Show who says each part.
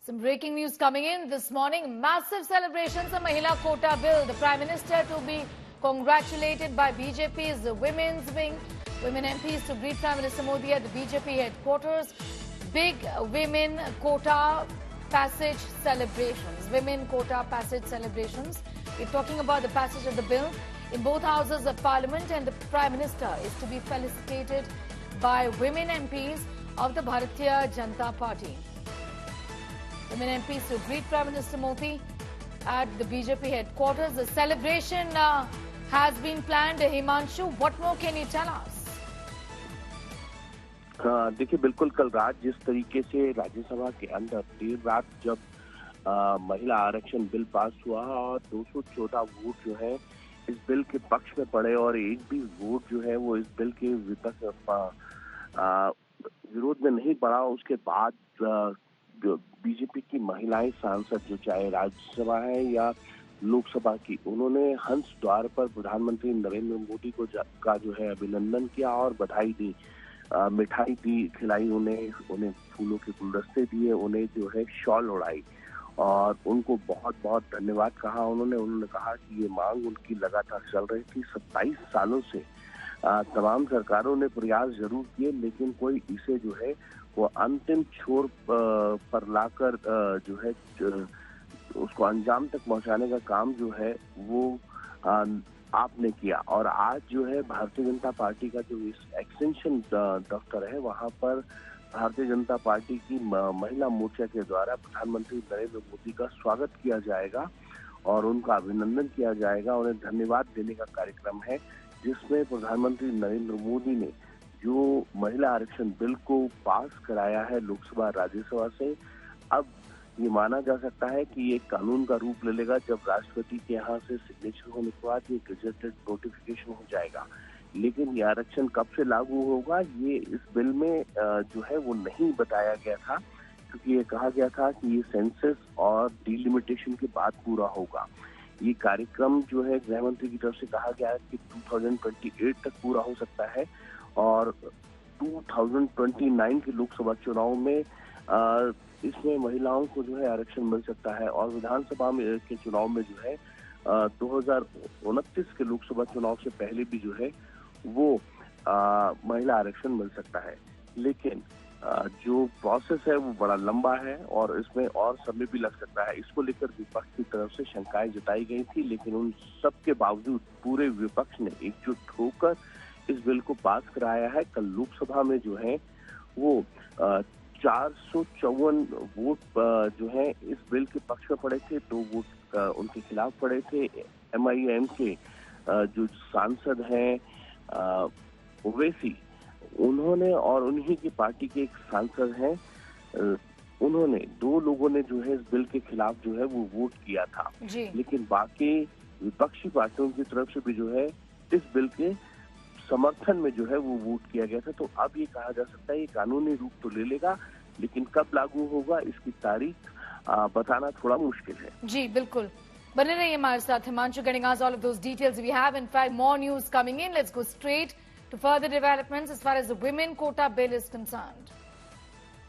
Speaker 1: Some breaking news coming in this morning. Massive celebrations of Mahila Quota Bill. The Prime Minister to be congratulated by BJP's Women's Wing. Women MPs to greet Prime Minister Modi at the BJP headquarters. Big Women Quota Passage celebrations. Women Quota Passage celebrations. We're talking about the passage of the bill in both houses of Parliament, and the Prime Minister is to be felicitated by women MPs of the Bharatiya Janata Party. Women MPs to greet Prime Minister Modi at the BJP headquarters. The celebration has been planned. Himanshu, what more can you tell us?
Speaker 2: देखिए, बिल्कुल कल रात जिस तरीके से राज्यसभा के अंदर देर रात जब महिला आरक्षण बिल पास हुआ और 214 वोट जो है इस बिल के पक्ष में पड़े और एक भी वोट जो है वो इस बिल के विरोध में नहीं पड़ा, उसके बाद बीजेपी की महिलाएं सांसद जो चाहे राज्यसभा है या लोकसभा की, उन्होंने हंस द्वार पर प्रधानमंत्री नरेंद्र मोदी का जो है अभिनंदन किया और बधाई दी, मिठाई दी, खिलाई, उन्हें फूलों के गुलदस्ते दिए, उन्हें जो है शॉल उड़ाई और उनको बहुत बहुत धन्यवाद कहा। उन्होंने कहा कि ये मांग उनकी लगातार चल रही थी 27 सालों से। तमाम सरकारों ने प्रयास जरूर किए, लेकिन कोई इसे जो है वो अंतिम छोर पर लाकर जो है उसको अंजाम तक पहुंचाने का काम जो है वो आपने किया। और आज जो है भारतीय जनता पार्टी का जो इस एक्सटेंशन दफ्तर है, वहां पर भारतीय जनता पार्टी की महिला मोर्चा के द्वारा प्रधानमंत्री नरेंद्र मोदी का स्वागत किया जाएगा और उनका अभिनंदन किया जाएगा, उन्हें धन्यवाद देने का कार्यक्रम है, जिसमें प्रधानमंत्री नरेंद्र मोदी ने जो महिला आरक्षण बिल को पास कराया है लोकसभा राज्यसभा से, अब ये माना जा सकता है कि ये कानून का रूप ले लेगा जब राष्ट्रपति के यहाँ से सिग्नेचर होने के बाद ये गजेटेड नोटिफिकेशन हो जाएगा। लेकिन ये आरक्षण कब से लागू होगा ये इस बिल में जो है वो नहीं बताया गया था, क्योंकि ये कहा गया था कि ये सेंसस और डिलिमिटेशन के बाद पूरा होगा। ये कार्यक्रम जो है गृह मंत्री की तरफ से कहा गया है कि 2028 तक पूरा हो सकता है और 2029 के लोकसभा चुनाव में इसमें महिलाओं को जो है आरक्षण मिल सकता है और विधानसभा में के चुनाव में जो है 2029 के लोकसभा चुनाव से पहले भी जो है वो महिला आरक्षण मिल सकता है। लेकिन जो प्रोसेस है वो बड़ा लंबा है और इसमें और समय भी लग सकता है। इसको लेकर विपक्ष की तरफ से शंकाएं जताई गई थी, लेकिन उन सब के बावजूद पूरे विपक्ष ने एकजुट होकर इस बिल को पास कराया है। कल लोकसभा में जो है वो 454 वोट जो है इस बिल के पक्ष में पड़े थे, 2 वोट उनके खिलाफ पड़े थे। MIM के जो सांसद हैं ओवैसी, उन्होंने और उन्हीं की पार्टी के एक सांसद हैं, उन्होंने 2 लोगों ने जो है इस बिल के खिलाफ जो है वो वोट किया था। लेकिन बाकी विपक्षी पार्टियों की तरफ से भी जो है इस बिल के समर्थन में जो है वो वोट किया गया था। तो अब ये कहा जा सकता है ये कानूनी रूप तो ले लेगा, लेकिन कब लागू होगा इसकी तारीख बताना थोड़ा मुश्किल है।
Speaker 1: जी बिल्कुल, बने रहिए हमारे साथ। Himanshu getting us all of those details. We have in fact more news coming in. Let's go straight to further developments as far as the women quota bill is concerned.